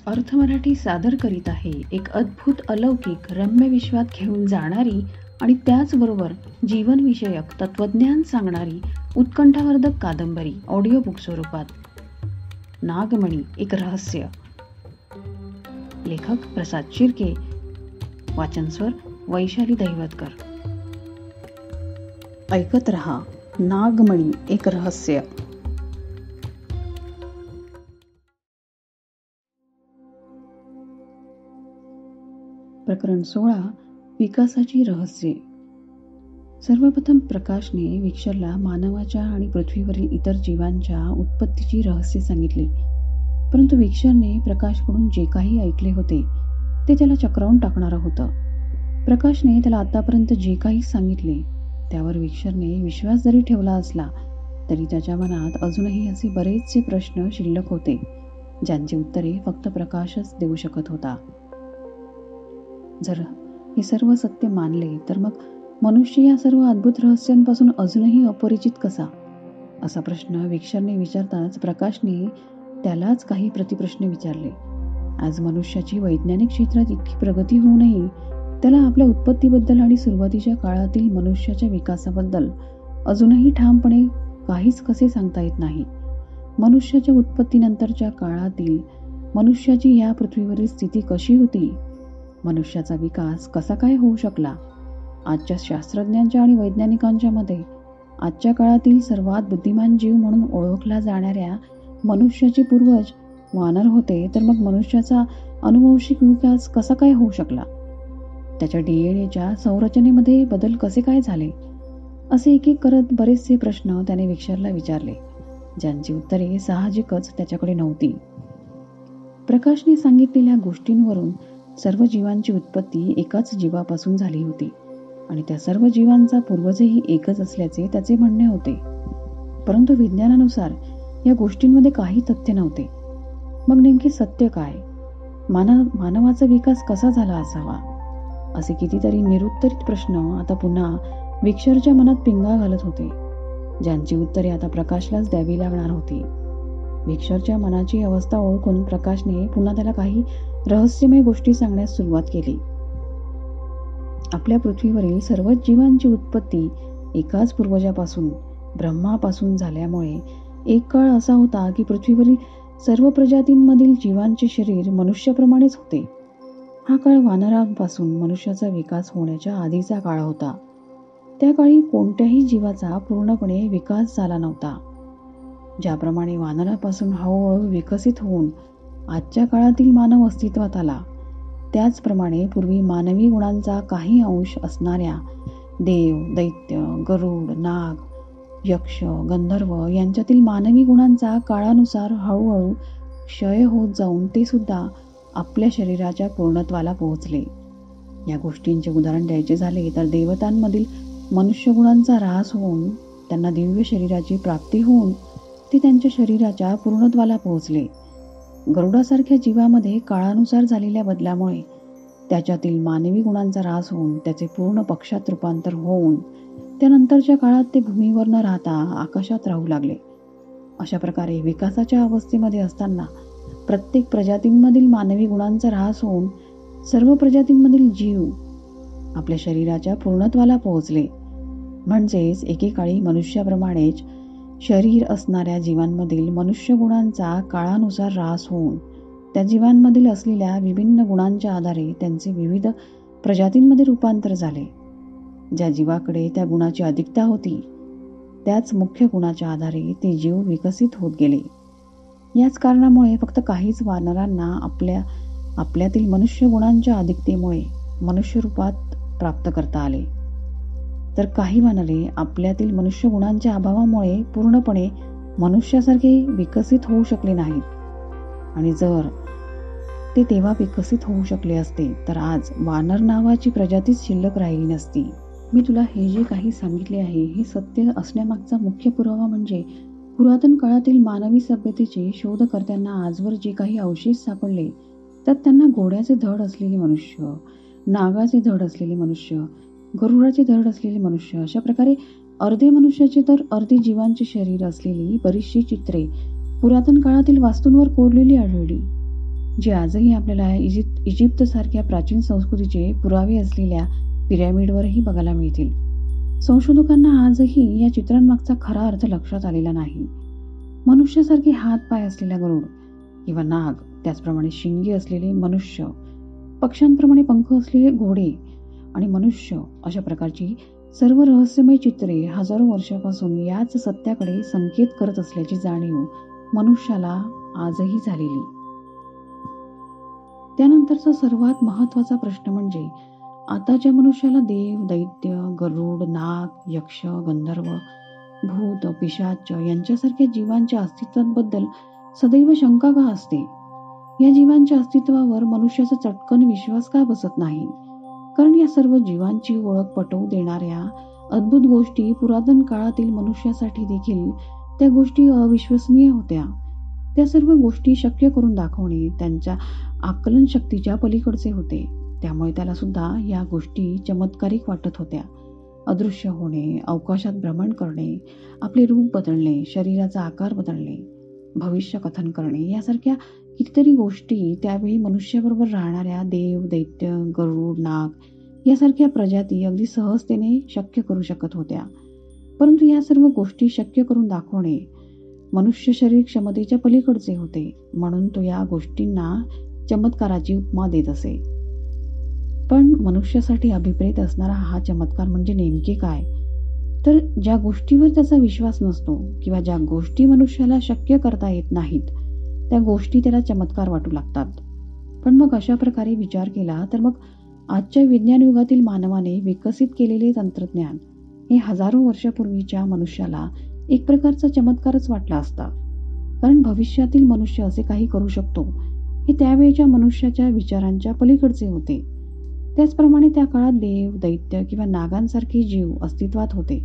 अर्थ मराठी सादर करीत आहे एक अद्भुत अलौकिक रम्य विश्वात घेऊन जाणारी आणि त्याचबरोबर जीवनविषयक तत्वज्ञान सांगणारी उत्कंठावर्धक कादंबरी ऑडिओ बुक स्वरूपात. नागमणी एक रहस्य. लेखक प्रसाद शिर्के. वाचनस्वर वैशाली दैवतकर. ऐकत रहा नागमणी एक रहस्य. प्रकरण 16. विकासाची रहस्ये. सर्वप्रथम प्रकाशने विक्शरला मानवाच्या आणि पृथ्वीवरील इतर जीवांच्या उत्पत्तीची रहस्य सांगितली. परंतु विक्शरने प्रकाशकडून जे काही ऐकले होते ते त्याला चक्रावून टाकणारं होतं. प्रकाशने त्याला आतापर्यंत जे काही सांगितले त्यावर विक्शरने विश्वास जरी ठेवला असला तरी त्याच्या मनात अजूनही असे बरेचसे प्रश्न शिल्लक होते ज्यांची उत्तरे फक्त प्रकाशच देऊ शकत होता. जर हे सर्व सत्य मानले तर मग मनुष्य या सर्व अद्भुत रहस्यांपासून अजूनही अपरिचित कसा, असा प्रश्न विक्शरने विचारताच प्रकाशने त्यालाच काही प्रतिप्रश्न विचारले. आज मनुष्याची वैज्ञानिक क्षेत्रात इतकी प्रगती होऊनही त्याला आपल्या उत्पत्तीबद्दल आणि सुरुवातीच्या काळातील मनुष्याच्या विकासाबद्दल अजूनही ठामपणे काहीच कसे सांगता येत नाही. मनुष्याच्या उत्पत्तीनंतरच्या काळातील मनुष्याची या पृथ्वीवरील स्थिती कशी होती, मनुष्याचा विकास कसा काय होऊ शकला, आजच्या शास्त्रज्ञांच्या आणि वैज्ञानिकांच्या मते आजच्या काळातील सर्वात बुद्धिमान जीव म्हणून ओळखला जाणाऱ्या मनुष्याचे पूर्वज वानर होते, तर मग मनुष्याचा अनुवंशिक विकास कसा काय होऊ शकला, त्याच्या DNA संरचनेमध्ये बदल कसे काय झाले, असे एक एक करत बरेचसे प्रश्न त्याने विक्शरला विचारले ज्यांची उत्तरे साहजिकच त्याच्याकडे नव्हती. प्रकाशने सांगितलेल्या गोष्टींवरून सर्व जीवांची उत्पत्ती एकाच जीवापासून झाली होती आणि त्या सर्व जीवांचा पूर्वजही एकच असल्याचे त्याचे म्हणणे होते. परंतु विज्ञानानुसार या गोष्टींमध्ये काही तथ्य नव्हते. मग नेमके सत्य काय, मानवाचा विकास कसा झाला असावा, असे कितीतरी निरुत्तरित प्रश्न आता पुन्हा विक्शरच्या मनात पिंगा घालत होते ज्यांची उत्तरे आता प्रकाशलाच द्यावी लागणार होती. विक्शरच्या मनाची अवस्था ओळखून प्रकाशने पुन्हा त्याला काही रहस्यमय गोष्टी सांगण्यास सुरुवात केली. आपल्या पृथ्वीवरील सर्वच जीवांची उत्पत्ती एकाच पूर्वजापासून ब्रह्मापासून झाल्यामुळे एक काळ असा होता की पृथ्वीवरील सर्व प्रजातींमधील जीवांचे शरीर मनुष्याप्रमाणेच होते. हा काळ वानरांपासून मनुष्याचा विकास होण्याच्या आधीचा काळ होता. त्या काळी कोणत्याही जीवाचा पूर्णपणे विकास झाला नव्हता. ज्याप्रमाणे वानरापासून हळूहळू विकसित होऊन आजच्या काळातील मानव अस्तित्वात आला, त्याचप्रमाणे पूर्वी मानवी गुणांचा काही अंश असणाऱ्या देव, दैत्य, गरुड, नाग, यक्ष, गंधर्व यांच्यातील मानवी गुणांचा काळानुसार हळूहळू क्षय होत जाऊन ते सुद्धा आपल्या शरीराच्या पूर्णत्वाला पोहोचले. या गोष्टींचे उदाहरण द्यायचे झाले तर देवतांमधील मनुष्य गुणांचा ऱ्हास होऊन त्यांना दिव्य शरीराची प्राप्ती होऊन ते त्यांच्या शरीराच्या पूर्णत्वाला पोहोचले. गरुडासारख्या जीवामध्ये काळानुसार झालेल्या बदलामुळे त्याच्यातील मानवी गुणांचा ऱ्हास होऊन त्याचे पूर्ण पक्षात रूपांतर होऊन त्यानंतरच्या काळात ते भूमीवर न राहता आकाशात राहू लागले. अशा प्रकारे विकासाच्या अवस्थेमध्ये असताना प्रत्येक प्रजातींमधील मानवी गुणांचा ऱ्हास होऊन सर्व प्रजातींमधील जीव आपल्या शरीराच्या पूर्णत्वाला पोहोचले. म्हणजेच एकेकाळी मनुष्याप्रमाणेच शरीर असणाऱ्या जीवांमधील मनुष्य गुणांचा काळानुसार ऱ्हास होऊन त्या जीवांमधील असलेल्या विभिन्न गुणांच्या आधारे त्यांचे विविध प्रजातींमध्ये रूपांतर झाले. ज्या जीवाकडे त्या गुणाची अधिकता होती त्याच मुख्य गुणाच्या आधारे ते जीव विकसित होत गेले. याच कारणामुळे फक्त काहीच वानरांना आपल्यातील मनुष्य गुणांच्या अधिकतेमुळे मनुष्य रूपात प्राप्त करता आले, तर काही वानरे आपल्यातील मनुष्य गुणांच्या अभावामुळे पूर्णपणे मनुष्यासारखे विकसित होऊ शकले नाहीत. आणि जर ते तेव्हा विकसित होऊ शकले असते तर आज वानर नावाची प्रजातीच शिल्लक राहिली नसती. मी तुला हे जे काही सांगितले आहे हे सत्य असण्यामागचा मुख्य पुरावा म्हणजे पुरातन काळातील मानवी सभ्यतेचे शोधकर्त्यांना आजवर जे काही अवशेष सापडले त्यात त्यांना घोड्याचे धड असलेले मनुष्य, नागाचे धड असलेले मनुष्य, गरुडाचे धड असलेले मनुष्य, अशा प्रकारे अर्धे मनुष्याचे तर अर्धे जीवांचे शरीर असलेली बरीचशी चित्रे पुरातन काळातील वास्तूंवर कोरलेली आढळली. जे आजही आपल्याला इजिप्तसारख्या प्राचीन संस्कृतीचे पुरावे असलेल्या पिरॅमिडवरही बघायला मिळतील. संशोधकांना आजही या चित्रांमागचा खरा अर्थ लक्षात आलेला नाही. मनुष्यासारखे हात पाय असलेला गरुड किंवा नाग, त्याचप्रमाणे शिंगे असलेले मनुष्य, पक्ष्यांप्रमाणे पंख असलेले घोडे आणि मनुष्य, अशा प्रकारची सर्व रहस्यमय चित्रे हजारो वर्षापासून याच सत्याकडे संकेत करत असल्याची जाणीव मनुष्याला आजही झालेली. त्यानंतरचा सर्वात महत्वाचा प्रश्न म्हणजे आताच्या मनुष्याला देव, दैत्य, गरुड, नाग, यक्ष, गंधर्व, भूत, पिशाच यांच्यासारख्या जीवांच्या अस्तित्वाबद्दल सदैव शंका का असते? या जीवांच्या अस्तित्वावर मनुष्याचा चटकन विश्वास का बसत नाही? कारण या सर्व जीवांची ओळख पटवू देणाऱ्या अद्भुत गोष्टी पुरातन काळातील मनुष्यासाठी देखील त्या गोष्टी अविश्वसनीय होत्या. त्या सर्व गोष्टी शक्य करून दाखवणे त्यांच्या आकलन शक्तीच्या पलीकडचे होते. त्यामुळे त्याला सुद्धा या गोष्टी चमत्कारिक वाटत होत्या. अदृश्य होणे, अवकाशात भ्रमण करणे, आपले रूप बदलणे, शरीराचा आकार बदलणे, भविष्य कथन करणे यासारख्या कितीतरी गोष्टी त्यावेळी मनुष्याबरोबर राहणाऱ्या देव, दैत्य, गरुड, नाग यासारख्या प्रजाती अगदी सहजतेने शक्य करू शकत होत्या. परंतु या सर्व गोष्टी शक्य करून दाखवणे मनुष्य शरीर क्षमतेच्या पलीकडचे होते. म्हणून तो या गोष्टींना चमत्काराची उपमा देत असे. पण मनुष्यासाठी अभिप्रेत असणारा हा चमत्कार म्हणजे नेमके काय? तर ज्या गोष्टीवर त्याचा विश्वास नसतो किंवा ज्या गोष्टी मनुष्याला शक्य करता येत नाहीत, त्या गोष्टी त्याला चमत्कार वाटू लागतात. पण मग अशा प्रकारे विचार केला तर मग आजच्या विज्ञान युगातील मानवाने विकसित केलेले तंत्रज्ञान हे हजारो वर्षापूर्वीच्या मनुष्याला एक प्रकारचा चमत्कारच वाटला असता. कारण भविष्यातील मनुष्य असे काही करू शकतो हे त्यावेळच्या मनुष्याच्या विचारांच्या पलीकडचे होते. त्याचप्रमाणे त्या काळात देव, दैत्य किंवा नागांसारखे जीव अस्तित्वात होते.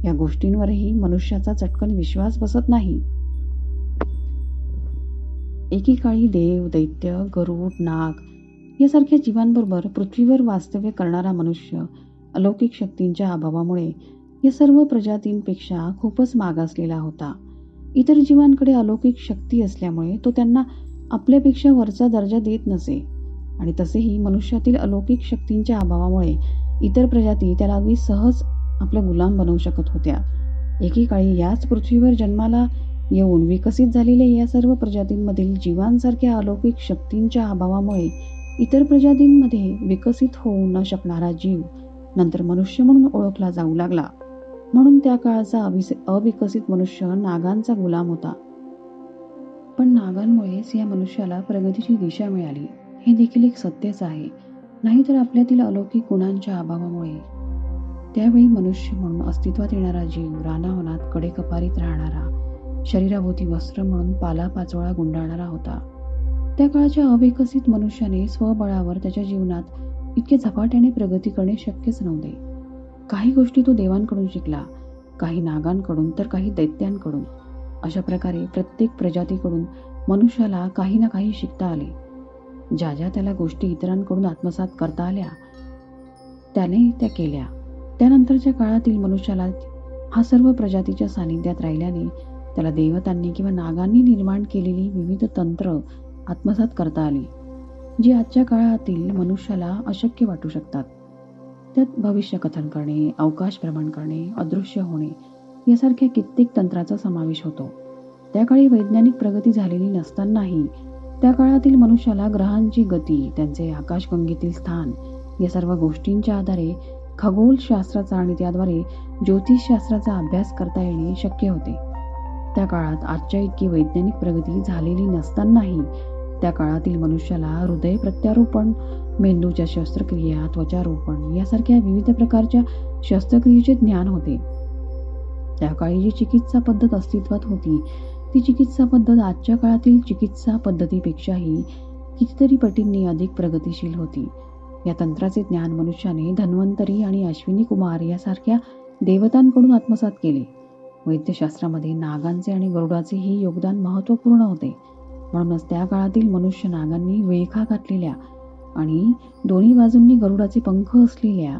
या गोष्टींवरही मनुष्याचा चटकन विश्वास बसत नाही. एकेकाळी देव, दैत्य, गरुड, नाग यासारख्या जीवांबरोबर पृथ्वीवर वास्तव्य करणारा मनुष्य अलौकिक शक्तींच्या अभावामुळे या सर्व प्रजातींपेक्षा खूपच मागासलेला होता. इतर जीवांकडे अलौकिक शक्ती असल्यामुळे तो त्यांना आपल्यापेक्षा वरचा दर्जा देत नसे आणि तसेही मनुष्यातील अलौकिक शक्तींच्या अभावामुळे इतर प्रजाती त्याला अगदी सहज आपला गुलाम बनवू शकत होत्या. एकेकाळी याच पृथ्वीवर जन्माला येऊन विकसित झालेल्या या सर्व प्रजातींमधील जीवांसारख्या अलौकिक शक्तींच्या अभावामुळे इतर प्रजातींमध्ये विकसित होऊ न शकणारा जीव नंतर मनुष्य म्हणून ओळखला जाऊ लागला. म्हणून त्या काळाचा अविकसित मनुष्य नागांचा गुलाम होता. पण नागांमुळेच या मनुष्याला प्रगतीची दिशा मिळाली हे देखील एक सत्यच आहे. नाहीतर आपल्यातील अलौकिक गुणांच्या अभावामुळे त्यावेळी मनुष्य म्हणून अस्तित्वात येणारा जीव रानावनात कडेकपारीत राहणारा, शरीराभोवती वस्त्र म्हणून पालापाचोळा गुंडाळणारा होता. त्या काळाच्या अविकसित मनुष्याने स्वबळावर त्याच्या जीवनात इतके झपाट्याने प्रगती करणे शक्यच नव्हते. काही गोष्टी तो देवांकडून शिकला, काही नागांकडून तर काही दैत्यांकडून. अशा प्रकारे प्रत्येक प्रजातीकडून मनुष्याला काही ना काही शिकता आले. ज्या ज्या त्याला गोष्टी इतरांकडून आत्मसात करता आल्या त्याने त्या केल्या. त्यानंतरच्या काळातील मनुष्याला हा सर्व प्रजातीच्या सानिध्यात राहिल्याने त्याला देवतांनी किंवा नागांनी निर्माण केलेली विविध तंत्र आत्मसात करता आली, जी आजच्या काळातील मनुष्याला अशक्य वाटू शकतात. त्यात भविष्य कथन करणे, अवकाश भ्रमण करणे, अदृश्य होणे यासारख्या कित्येक तंत्राचा समावेश होतो. त्या काळी वैज्ञानिक प्रगती झालेली नसतानाही त्या काळातील मनुष्याला ग्रहांची गती, त्यांचे आकाशगंगेतील स्थान या सर्व गोष्टींच्या आधारे खगोलशास्त्राचा आणि त्याद्वारे ज्योतिषशास्त्राचा अभ्यास करता येणे शक्य होते. त्या काळात आजच्या इतकी वैज्ञानिक प्रगती झालेली नसतानाही त्या काळातील मनुष्याला हृदय प्रत्यारोपण, मेंदूच्या शस्त्रक्रिया, त्वचारोपण यासारख्या विविध प्रकारच्या शस्त्रक्रियेचे ज्ञान होते. त्या काळी जी चिकित्सा पद्धत अस्तित्वात होती ती चिकित्सा पद्धत आजच्या काळातील चिकित्सा पद्धतीपेक्षाही कितीतरी पटींनी अधिक प्रगतिशील होती. या तंत्राचे ज्ञान मनुष्याने धन्वंतरी आणि अश्विनी कुमार यासारख्या देवतांकडून आत्मसात केले. वैद्यशास्त्रामध्ये नागांचे आणि गरुडाचेही योगदान महत्त्वपूर्ण होते. म्हणूनच त्या काळातील मनुष्य नागांनी विळखा घातलेल्या आणि दोन्ही बाजूंनी गरुडाचे पंख असलेल्या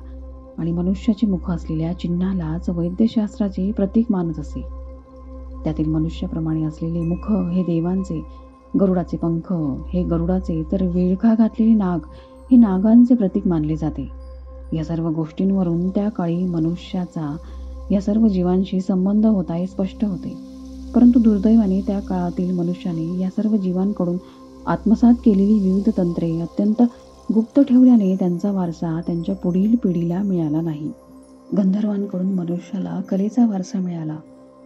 आणि मनुष्याचे मुख असलेल्या चिन्हालाच वैद्यशास्त्राचे प्रतीक मानत असे. त्यातील मनुष्याप्रमाणे असलेले मुख हे देवांचे, गरुडाचे पंख हे गरुडाचे, तर विळखा घातलेले नाग हे नागांचे प्रतीक मानले जाते. या सर्व गोष्टींवरून त्या काळी मनुष्याचा या सर्व जीवांशी संबंध होता हे स्पष्ट होते. परंतु दुर्दैवाने त्या काळातील मनुष्याने या सर्व जीवांकडून आत्मसात केलेली विविध तंत्रे अत्यंत गुप्त ठेवल्याने त्यांचा वारसा त्यांच्या पुढील पिढीला मिळाला नाही. गंधर्वांकडून मनुष्याला कलेचा वारसा मिळाला,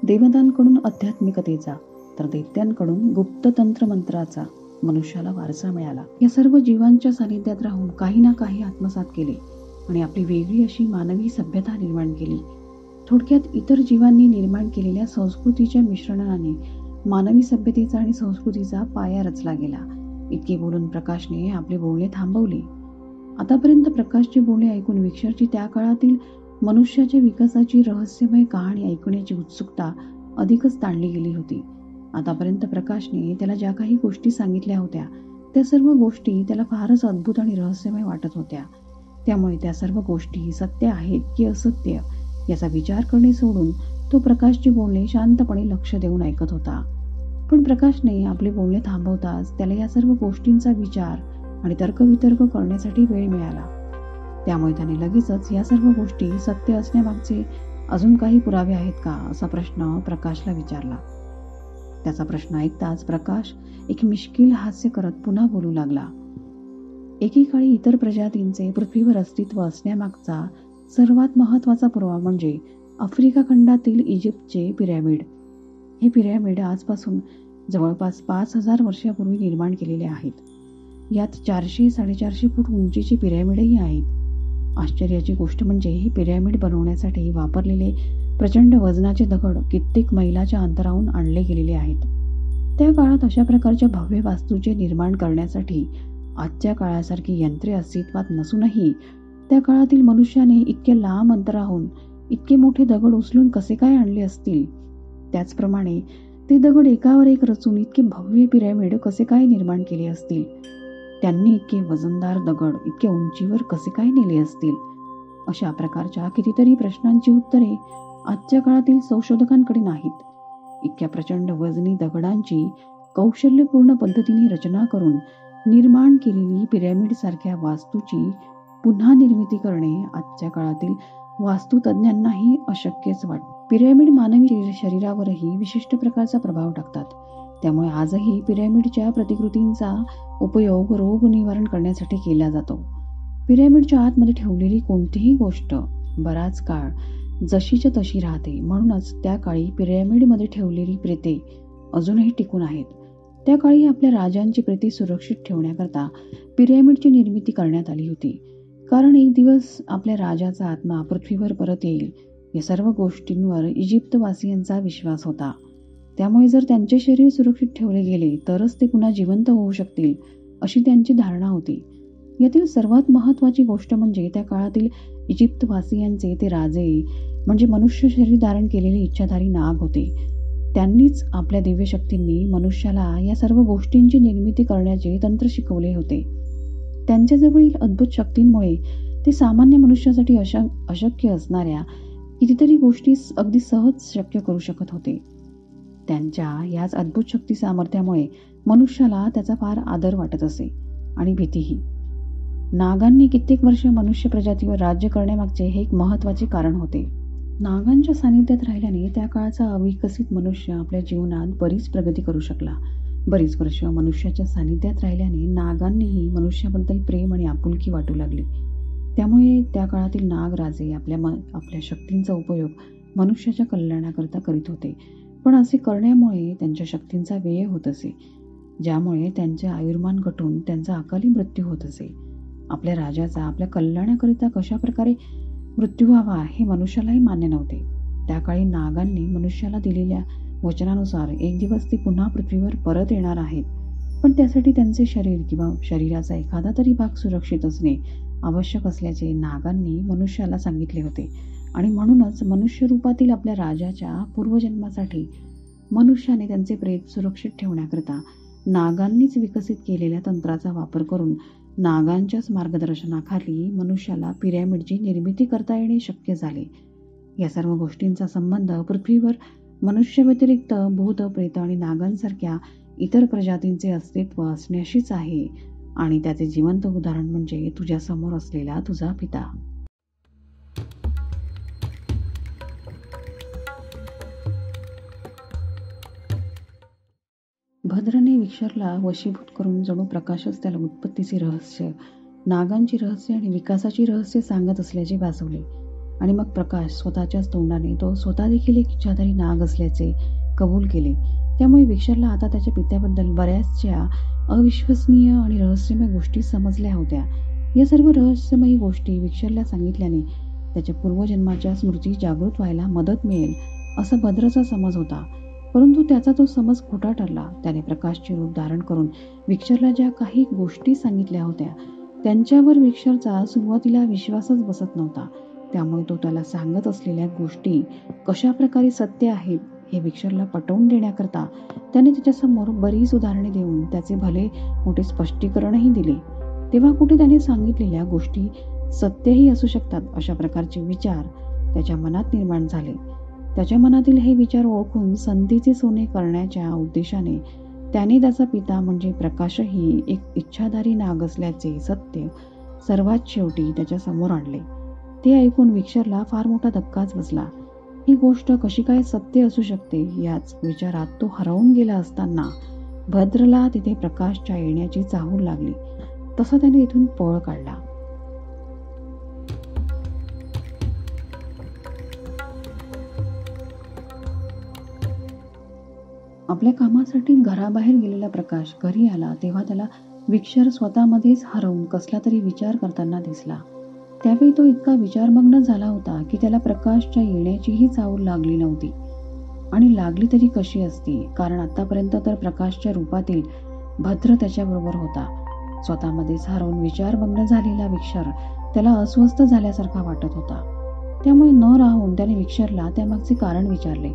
देवतांकडून आध्यात्मिकतेचा, तर दैत्यांकडून गुप्त तंत्रमंत्राचा मनुष्याला वारसा मिळाला. या सर्व जीवांच्या सानिध्यात राहून काही ना काही आत्मसात केले आणि आपली वेगळी अशी मानवी सभ्यता निर्माण केली. थोडक्यात इतर जीवांनी निर्माण केलेल्या संस्कृतीच्या मिश्रणाने मानवी सभ्यतेचा आणि संस्कृतीचा पाया रचला गेला. इतके बोलून प्रकाशने आपले बोलणे थांबवले. आतापर्यंत प्रकाशचे बोलणे ऐकून विक्शरची त्या काळातील मनुष्याच्या विकासाची रहस्यमय कहाणी ऐकण्याची उत्सुकता अधिकच ताणली गेली होती. आतापर्यंत प्रकाशने त्याला ज्या काही गोष्टी सांगितल्या होत्या त्या सर्व गोष्टी त्याला फारच अद्भुत आणि रहस्यमय वाटत होत्या. त्यामुळे त्या सर्व गोष्टी सत्य आहेत की असत्य याचा विचार करणे सोडून तो प्रकाशची बोलणे शांतपणे लक्ष देऊन ऐकत होता. पण प्रकाशने आपले बोलणे थांबवताच त्याला या सर्व गोष्टींचा विचार आणि तर्कवितर्क करण्यासाठी वेळ मिळाला. त्यामुळे त्याने लगेचच या सर्व गोष्टी सत्य असण्यामागचे अजून काही पुरावे आहेत का असा प्रश्न प्रकाशला विचारला. त्याचा प्रश्न ऐकताच प्रकाश एक मिश्किल हास्य करत पुन्हा बोलू लागला. एकेकाळी इतर प्रजातींचे पृथ्वीवर अस्तित्व असण्यामागचा सर्वात महत्त्वाचा पुरावा म्हणजे आफ्रिका खंडातील इजिप्तचे पिरॅमिड. हे पिरॅमिड आजपासून जवळपास 5,000 वर्षापूर्वी निर्माण केलेले आहेत. यात 400-450 फूट उंचीचे पिरॅमिडही आहेत. आश्चर्याची गोष्ट म्हणजे हे पिरॅमिड बनवण्यासाठी वापरलेले प्रचंड वजनाचे दगड कित्येक मैलाच्या अंतरावरून आणले गेलेले आहेत. त्या काळात अशा प्रकारच्या भव्य वास्तूचे निर्माण करण्यासाठी आजच्या काळासारखी यंत्रे अस्तित्वात नसूनही त्या काळातील मनुष्याने इतक्या लांब अंतराहून इतके मोठे दगड उचलून कसे काय आणले असतील. त्याचप्रमाणे ते दगड एकावर एक रचून इतके भव्य पिरॅमिड कसे काय निर्माण केले असतील. त्यांनी इतके वजनदार दगड इतक्या उंचीवर कसे काय नेले असतील. अशा प्रकारच्या कितीतरी प्रश्नांची उत्तरे आजच्या काळातील संशोधकांकडे नाहीत. इतक्या प्रचंड वजनी दगडांची कौशल्यपूर्ण पद्धतीने रचना करून निर्माण केलेली पिरॅमिड सारख्या वास्तूची पुन्हा निर्मिती करणे आजच्या काळातील वास्तुतज्ञांनाही अशक्यच वाटते. पिरॅमिड मानवी शरीरावरही विशिष्ट प्रकारचा प्रभाव टाकतात. त्यामुळे आजही पिरॅमिडच्या प्रतिकृतींचा उपयोग रोग निवारण करण्यासाठी केला जातो. पिरॅमिडच्या आतमध्ये ठेवलेली कोणतीही गोष्ट बराच काळ जशीच्या तशी राहते. म्हणूनच त्या काळी पिरॅमिडमध्ये ठेवलेली प्रेते अजूनही टिकून आहेत. त्या काळी आपल्या राजांची प्रेते सुरक्षित ठेवण्याकरता पिरॅमिडची निर्मिती करण्यात आली होती. कारण एक दिवस आपल्या राजाचा आत्मा पृथ्वीवर परत येईल या सर्व गोष्टींवर इजिप्तवासियांचा विश्वास होता. त्यामुळे जर त्यांचे शरीर सुरक्षित ठेवले गेले तरच ते पुन्हा जिवंत होऊ शकतील अशी त्यांची धारणा होती. यातील सर्वात महत्त्वाची गोष्ट म्हणजे त्या काळातील इजिप्तवासियांचे ते राजे म्हणजे मनुष्य शरीर धारण केलेले इच्छाधारी नाग होते. त्यांनीच आपल्या दिव्य शक्तींनी मनुष्याला या सर्व गोष्टींची निर्मिती करण्याचे तंत्र शिकवले होते. त्यांच्याजवळील अद्भुत शक्तींमुळे ते सामान्य मनुष्यासाठी अशक्य असणाऱ्या कितीतरी गोष्टी अगदी सहज शक्य करू शकत होते. त्यांच्या याच अद्भुत शक्ती सामर्थ्यामुळे मनुष्याला त्याचा फार आदर वाटत असे आणि भीतीही. नागांनी कित्येक वर्ष मनुष्य प्रजातीवर राज्य करण्यामागचे हे एक महत्त्वाचे कारण होते. नागांच्या सानिध्यात राहिल्याने त्या काळचा अविकसित मनुष्य आपल्या जीवनात बरीच प्रगती करू शकला. बरीच वर्ष मनुष्याच्या सानिध्यात राहिल्याने नागांनीही मनुष्याबद्दल प्रेम आणि आपुलकी वाटू लागली. त्यामुळे त्या काळातील नागराजे आपल्या शक्तींचा उपयोग मनुष्याच्या कल्याणाकरता करीत होते. पण असे करण्यामुळे त्यांच्या शक्तींचा व्यय होत असे, ज्यामुळे त्यांचे आयुर्मान घटून त्यांचा अकाली मृत्यू होत असे. आपल्या राजाचा आपल्या कल्याणाकरिता कशा प्रकारे मृत्यू व्हावा हे मनुष्यालाही मान्य नव्हते. त्या काळी नागांनी मनुष्याला दिलेल्या वचनानुसार एक दिवस ते पुन्हा पृथ्वीवर परत येणार आहेत. पण त्यासाठी त्यांचे शरीर किंवा शरीराचा एखादा तरी भाग सुरक्षित असणे आवश्यक असल्याचे नागांनी मनुष्याला सांगितले होते. आणि म्हणूनच मनुष्य रूपातील आपल्या राजाच्या पूर्वजन्मासाठी मनुष्याने त्यांचे प्रेत सुरक्षित ठेवण्याकरता नागांनीच विकसित केलेल्या तंत्राचा वापर करून नागांच्याच मार्गदर्शनाखाली मनुष्याला पिरॅमिडची निर्मिती करता येणे शक्य झाले. या सर्व गोष्टींचा संबंध पृथ्वीवर मनुष्य व्यतिरिक्त भूत, प्रेत आणि नागांसारख्या इतर प्रजातींचे अस्तित्व असण्याशीच आहे आणि त्याचे जिवंत उदाहरण म्हणजे तुझ्या समोर असलेला तुझा पिता. भद्रने विक्षरला वशीभूत करून जणू प्रकाशच त्याला उत्पत्तीचे रहस्य, नागांची रहस्य आणि विकासाची रहस्य सांगत असल्याचे भासवले. आणि मग प्रकाश स्वतःच्याच तोंडाने तो स्वतः देखील एक इच्छाधारी नाग असल्याचे कबूल केले. त्यामुळे विक्षरला आता त्याच्या पित्याबद्दल बऱ्याचशा अविश्वसनीय आणि रहस्यमय गोष्टी समजल्या होत्या. या सर्व रहस्यमयी गोष्टी विक्षरला सांगितल्याने त्याच्या पूर्वजन्माच्या स्मृती जागृत व्हायला मदत मिळेल असा भद्रचा समज होता. परंतु त्याचा तो समज खोटा ठरला. त्याने प्रकाशचे रूप धारण करून विक्षरला ज्या काही गोष्टी सांगितल्या होत्या त्यांच्यावर विक्षरचा सुरुवातीला विश्वासच बसत नव्हता. त्यामुळे तो त्याला सांगत असलेल्या गोष्टी कशा प्रकारे सत्य आहेत हे विक्षरला पटवून देण्याकरता त्याने त्याच्यासमोर बरीच उदाहरणे देऊन त्याचे भले मोठे स्पष्टीकरणही दिले. तेव्हा कुठे त्याने सांगितलेल्या गोष्टी सत्यही असू शकतात अशा प्रकारचे विचार त्याच्या मनात निर्माण झाले. त्याच्या मनातील हे विचार ओळखून संधीचे सोने करण्याच्या उद्देशाने त्याने त्याचा पिता म्हणजे प्रकाशही एक इच्छाधारी नाग असल्याचे सत्य सर्वात शेवटी त्याच्या समोर आणले. ते ऐकून विक्षरला फार मोठा धक्काच बसला. ही गोष्ट कशी काय सत्य असू शकते याच विचारात तो हरवून गेला असताना भद्रला तिथे प्रकाशच्या येण्याची चाहूल लागली. तसा त्याने इथून पळ काढला. आपल्या कामासाठी घराबाहेर गेलेला प्रकाश घरी आला तेव्हा त्याला विक्षर स्वतःमध्येच हरवून कसला तरी विचार करताना दिसला. त्यावेळी तो इतका विचारमग्न झाला होता की त्याला प्रकाशच्या येण्याचीही चाहूल लागली नव्हती. आणि लागली तरी कशी असती, कारण आतापर्यंत तर प्रकाशच्या रूपातील भद्र त्याच्याबरोबर होता. स्वतःमध्येच हरवून विचारमग्न झालेला विक्षर त्याला अस्वस्थ झाल्यासारखा वाटत होता. त्यामुळे न राहून त्याने विक्षरला त्यामागचे कारण विचारले.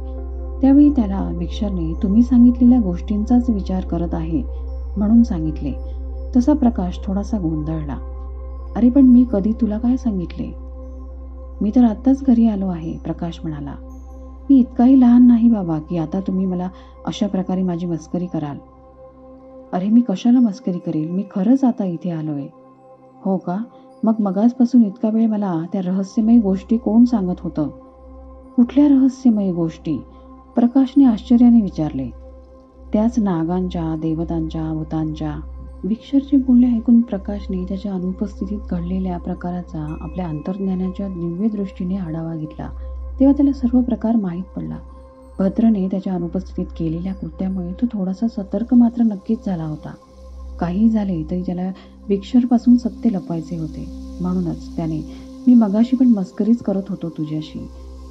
त्यावेळी त्याला विक्षरने तुम्ही सांगितलेल्या गोष्टींचाच विचार करत आहे म्हणून सांगितले. तसा प्रकाश थोडासा गोंधळला. अरे पण मी कधी तुला काय सांगितले? मी तर आत्ताच घरी आलो आहे, प्रकाश म्हणाला. मी इतकाही लहान नाही बाबा की आता तुम्ही मला अशा प्रकारे माझी मस्करी कराल. अरे मी कशाला मस्करी करेल, मी खरंच आता इथे आलोय. हो का? मग मगाचपासून इतका वेळ मला त्या रहस्यमय गोष्टी कोण सांगत होतं? कुठल्या रहस्यमय गोष्टी? प्रकाशने आश्चर्याने विचारले. त्याच नागांच्या, देवतांच्या, भूतांच्या. विक्षरचे बोलणे ऐकून प्रकाशने त्याच्या अनुपस्थितीत घडलेल्या प्रकाराचा आपल्या अंतर्ज्ञानाच्या दिव्य दृष्टीने आढावा घेतला. तेव्हा त्याला सर्व प्रकार माहीत पडला. भद्रने त्याच्या अनुपस्थितीत केलेल्या कृत्यामुळे तो थोडासा सतर्क मात्र नक्कीच झाला होता. काही झाले तरी त्याला विक्षरपासून सत्य लपवायचे होते. म्हणूनच त्याने मी मगाशी पण मस्करीच करत होतो तुझ्याशी.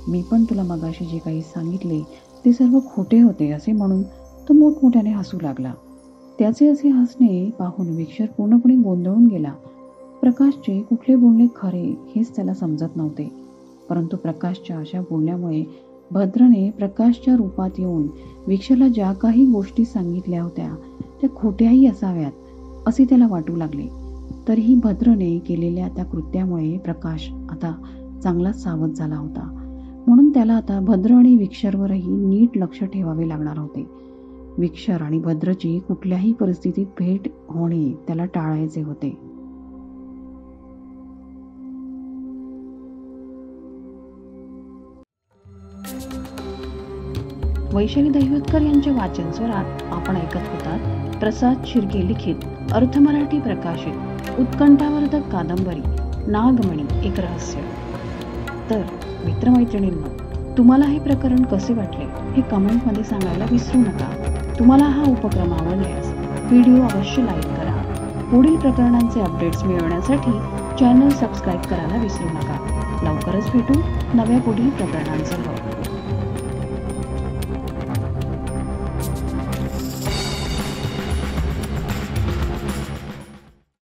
मी पण तुला मगाशी जे काही सांगितले ते सर्व खोटे होते असे म्हणून तो मोठमोठ्याने हसू लागला. त्याचे असे हसणे पाहून विक्षर पूर्णपणे गोंधळून गेला. प्रकाशचे कुठले बोलणे खरे हेच त्याला समजत नव्हते. परंतु प्रकाशच्या अशा बोलण्यामुळे भद्रने प्रकाशच्या रूपात येऊन विक्षरला ज्या काही गोष्टी सांगितल्या होत्या त्या खोट्याही असाव्यात असे त्याला वाटू लागले. तरीही भद्रने केलेल्या त्या कृत्यामुळे प्रकाश आता चांगलाच सावध झाला होता. म्हणून त्याला आता भद्र आणि विक्षरवरही नीट लक्ष ठेवावे लागणार होते. विक्षर आणि भद्रची कुठल्याही परिस्थितीत भेट होणे त्याला टाळायचे होते. वैशाली दहिवतकर यांच्या वाचन स्वरात आपण ऐकत होतात प्रसाद शिर्के लिखित अर्थ मराठी प्रकाशित उत्कंठावर्धक कादंबरी नागमणी एक रहस्य. तर मित्रमैत्रिणींनो, तुम्हाला हे प्रकरण कसे वाटले हे कमेंटमध्ये सांगायला विसरू नका. तुम्हाला हा उपक्रम आवडल्यास व्हिडिओ अवश्य लाईक करा. पुढील प्रकरणांचे अपडेट्स मिळवण्यासाठी चॅनल सबस्क्राईब करायला विसरू नका. लवकरच भेटू नव्या पुढील प्रकरणांसह.